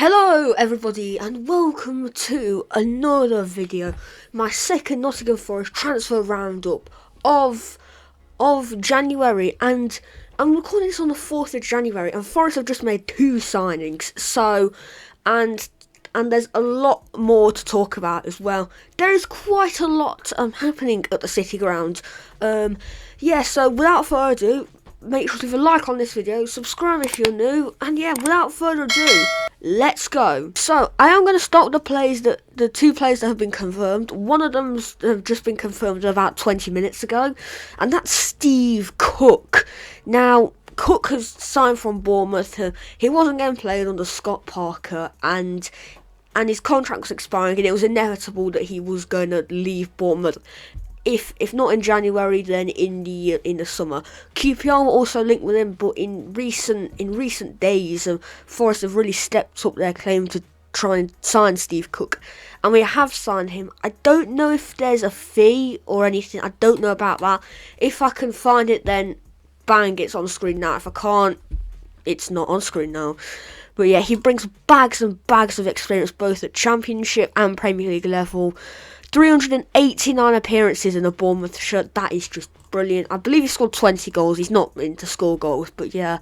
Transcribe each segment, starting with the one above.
Hello everybody and welcome to another video, my second Nottingham Forest transfer roundup of January, and I'm recording this on the 4th of January and Forest have just made 2 signings, so and there's a lot more to talk about as well. There is quite a lot happening at the City Ground. So without further ado, make sure to leave a like on this video, subscribe if you're new, and yeah, without further ado, let's go. So I am going to start with the 2 players that have been confirmed. One of them's just been confirmed about 20 minutes ago, and that's Steve Cook. Now, Cook has signed from Bournemouth. He wasn't getting played under Scott Parker, and his contract was expiring, and it was inevitable that he was going to leave Bournemouth. If not in January, then in the summer. QPR were also linked with him, but in recent days, Forest have really stepped up their claim to try and sign Steve Cook, and we have signed him. I don't know if there's a fee or anything. I don't know about that. If I can find it, then bang, it's on screen now. If I can't, it's not on screen now. But yeah, he brings bags and bags of experience both at Championship and Premier League level. 389 appearances in a Bournemouth shirt. That is just brilliant. I believe he scored 20 goals. He's not into score goals, but yeah.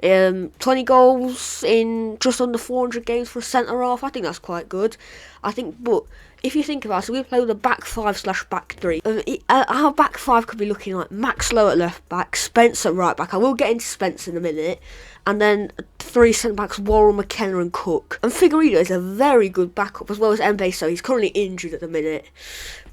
20 goals in just under 400 games for a centre-half. I think that's quite good. But if you think about it, we play with a back 5/back 3. Our back 5 could be looking like Max Lowe at left back, Spencer at right back. I will get into Spencer in a minute. And then 3 centre-backs, Worrell, McKenna and Cook. And Figueiredo is a very good backup, as well as Mbe, so he's currently injured at the minute.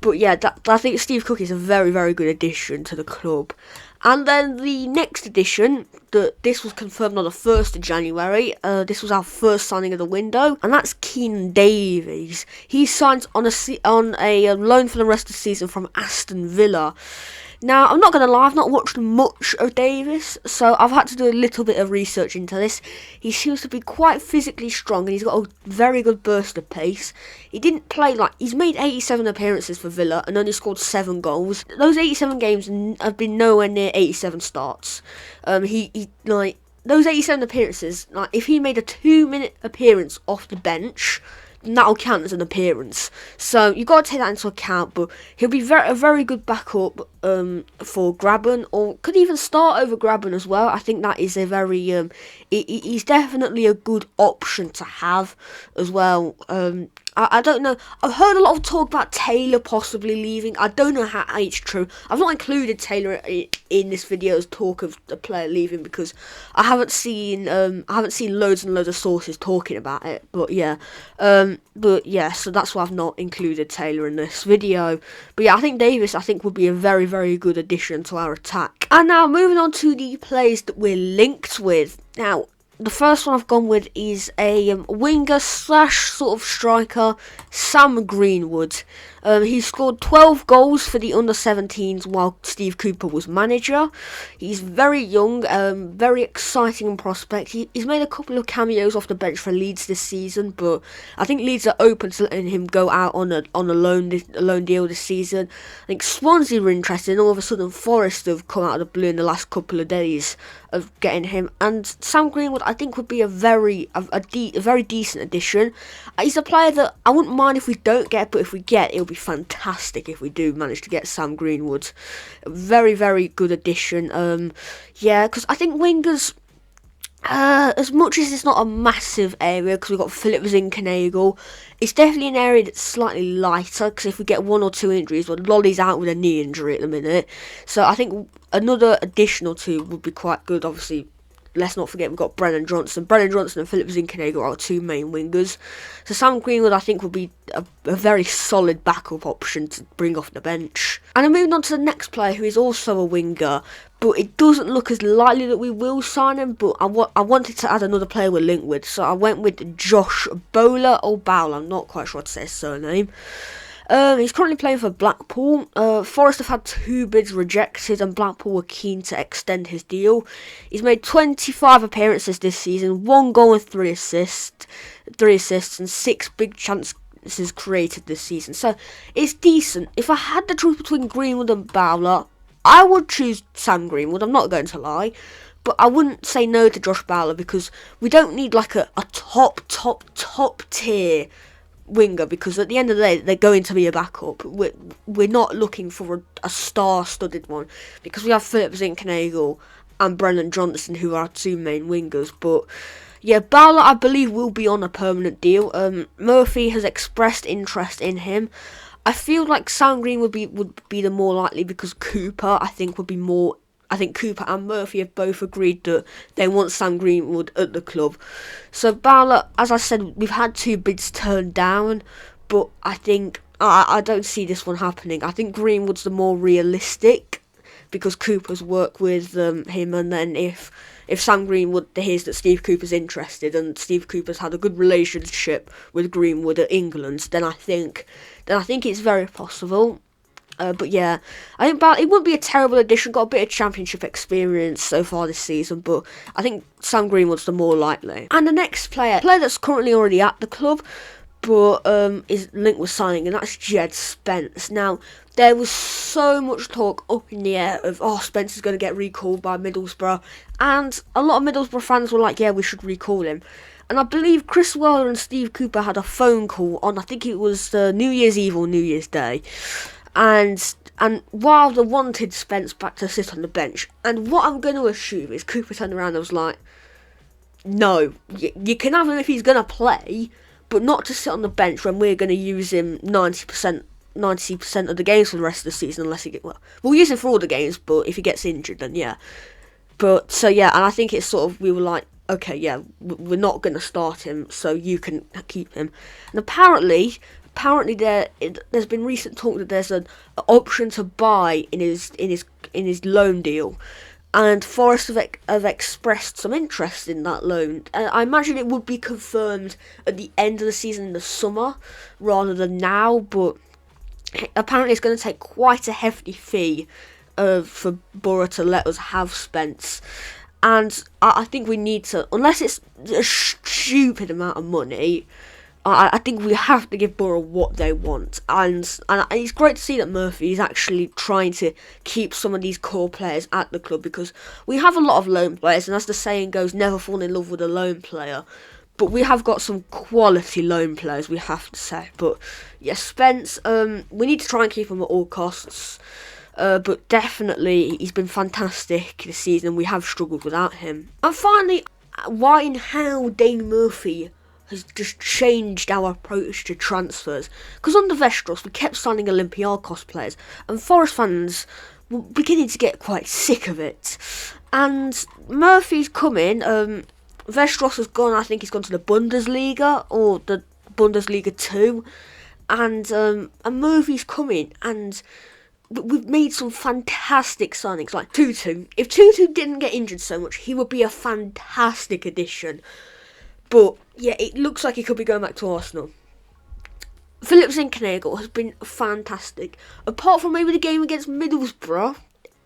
But yeah, I think Steve Cook is a very, very good addition to the club. And then the next addition, this was confirmed on the 1st of January. This was our first signing of the window, and that's Davies. He signs on a loan for the rest of the season from Aston Villa. Now, I'm not going to lie, I've not watched much of Davies, so I've had to do a little bit of research into this. He seems to be quite physically strong, and he's got a very good burst of pace. He didn't play he's made 87 appearances for Villa and only scored 7 goals. Those 87 games have been nowhere near 87 starts. Those 87 appearances, if he made a 2-minute appearance off the bench, that'll count as an appearance. So you've got to take that into account, but he'll be a very good backup for Graben, or could even start over Graben as well. I think that is a very he's definitely a good option to have as well. I don't know. I've heard a lot of talk about Taylor possibly leaving. I don't know how it's true. I've not included Taylor in this video as talk of the player leaving because I haven't seen loads and loads of sources talking about it. But yeah, so that's why I've not included Taylor in this video. But yeah, I think Davies would be a very, very good addition to our attack. And now moving on to the players that we're linked with. Now, the first one I've gone with is a winger / sort of striker, Sam Greenwood. He scored 12 goals for the under-17s while Steve Cooper was manager. He's very young, very exciting prospect. He's made a couple of cameos off the bench for Leeds this season, but I think Leeds are open to letting him go out on a loan deal this season. I think Swansea were interested, and all of a sudden Forest have come out of the blue in the last couple of days of getting him. And Sam Greenwood, I think, would be a very decent addition. He's a player that I wouldn't mind if we don't get, but if we get, it'll be fantastic if we do manage to get Sam Greenwood. A very, very good addition. Because I think wingers, as much as it's not a massive area, because we've got Philip Zinkenagel, it's definitely an area that's slightly lighter, because if we get 1 or 2 injuries, well, Lolly's out with a knee injury at the minute, so I think another additional 2 would be quite good. Obviously, let's not forget we've got Brennan Johnson and Philip Zinkenagel are our 2 main wingers. So Sam Greenwood, I think, would be a very solid backup option to bring off the bench. And I'm moving on to the next player, who is also a winger, but it doesn't look as likely that we will sign him, but I wanted to add another player we're linked with, so I went with Josh Bowler, I'm not quite sure how to say his surname. He's currently playing for Blackpool. Forest have had 2 bids rejected, and Blackpool were keen to extend his deal. He's made 25 appearances this season, 1 goal and 3 assists, and 6 big chances created this season. So it's decent. If I had the choice between Greenwood and Bowler, I would choose Sam Greenwood. I'm not going to lie. but I wouldn't say no to Josh Bowler, because we don't need like a top tier winger, because at the end of the day they're going to be a backup. We're not looking for a star-studded one, because we have Philip Zincknagel and Brennan Johnson, who are our two main wingers. But yeah, Bowler, I believe, will be on a permanent deal. Murphy has expressed interest in him. I feel like Sam Green would be the more likely, because Cooper, I think Cooper and Murphy have both agreed that they want Sam Greenwood at the club. So Bowler, as I said, we've had 2 bids turned down, but I think I don't see this one happening. I think Greenwood's the more realistic, because Cooper's worked with him, and then if Sam Greenwood hears that Steve Cooper's interested, and Steve Cooper's had a good relationship with Greenwood at England, then I think it's very possible. But yeah, I think it wouldn't be a terrible addition. Got a bit of championship experience so far this season, but I think Sam Greenwood's the more likely. And the next player that's currently already at the club, but is linked with signing, and that's Jed Spencer. Now, there was so much talk up in the air of, Spencer's going to get recalled by Middlesbrough, and a lot of Middlesbrough fans were like, yeah, we should recall him. And I believe Chris Wilder and Steve Cooper had a phone call on, I think it was New Year's Eve or New Year's Day, and Wilder wanted Spence back to sit on the bench. And what I'm going to assume is Cooper turned around and was like, no, you can have him if he's going to play, but not to sit on the bench when we're going to use him 90% of the games for the rest of the season, unless he gets, well, we'll use him for all the games, but if he gets injured, then yeah. But, so yeah, and I think it's sort of, we were like, okay, yeah, we're not going to start him, so you can keep him. And apparently there's been recent talk that there's an option to buy in his loan deal, and Forest have expressed some interest in that loan. And I imagine it would be confirmed at the end of the season in the summer rather than now, but apparently it's going to take quite a hefty fee for Borough to let us have Spence. And I think we need to, unless it's a stupid amount of money, I think we have to give Borough what they want. And it's great to see that Murphy is actually trying to keep some of these core players at the club, because we have a lot of loan players, and as the saying goes, never fall in love with a loan player. But we have got some quality loan players, we have to say. But yeah, Spence, we need to try and keep him at all costs. But definitely, he's been fantastic this season. We have struggled without him. And finally, why and how Dane Murphy has just changed our approach to transfers. Because under Vestros, we kept signing Olympiacos players, and Forest fans were beginning to get quite sick of it. And Murphy's coming. Vestros has gone. I think he's gone to the Bundesliga or the Bundesliga 2, and Murphy's coming, and we've made some fantastic signings like Tutu. If Tutu didn't get injured so much, he would be a fantastic addition. But yeah, it looks like he could be going back to Arsenal. Philip Zincknagel has been fantastic. Apart from maybe the game against Middlesbrough,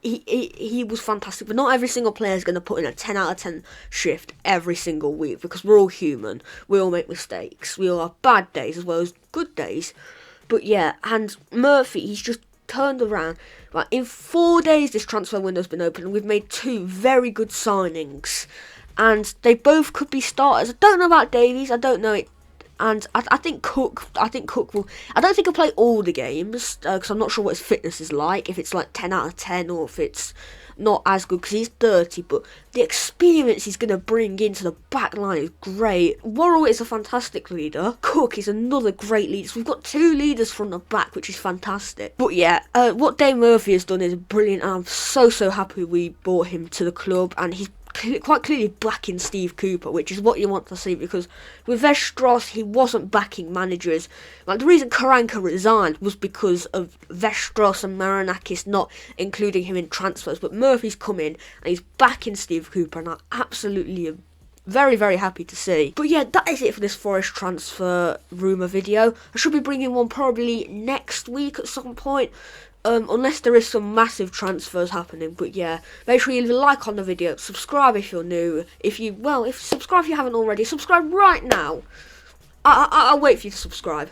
he was fantastic. But not every single player is going to put in a 10 out of 10 shift every single week, because we're all human. We all make mistakes. We all have bad days as well as good days. But yeah, and Murphy, he's just turned around. Right, in 4 days this transfer window's been open, and we've made 2 very good signings. And they both could be starters. I don't know about Davies. I don't know it. And I think Cook will. I don't think he'll play all the games, because I'm not sure what his fitness is like. If it's like 10 out of 10, or if it's not as good, because he's 30. But the experience he's going to bring into the back line is great. Worrell is a fantastic leader. Cook is another great leader. So we've got 2 leaders from the back, which is fantastic. But yeah, what Dane Murphy has done is brilliant. And I'm so happy we brought him to the club, and he's quite clearly backing Steve Cooper, which is what you want to see, because with Vestros, he wasn't backing managers. Like, the reason Karanka resigned was because of Vestros and Marinakis not including him in transfers, but Murphy's come in and he's backing Steve Cooper, and I absolutely am very happy to see. But yeah, that is it for this Forest transfer rumour video. I should be bringing one probably next week at some point, unless there is some massive transfers happening. But yeah, make sure you leave a like on the video, subscribe if you're new. If subscribe if you haven't already, subscribe right now. I'll wait for you to subscribe.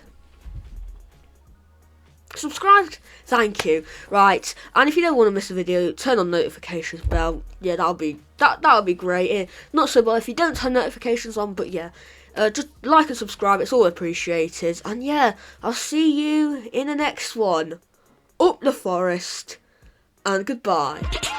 Subscribed, thank you. Right, and if you don't want to miss a video, turn on notifications bell. Yeah, that'll be great. Not so bad if you don't turn notifications on, but yeah, just like and subscribe. It's all appreciated. And yeah, I'll see you in the next one. Up the forest, and goodbye.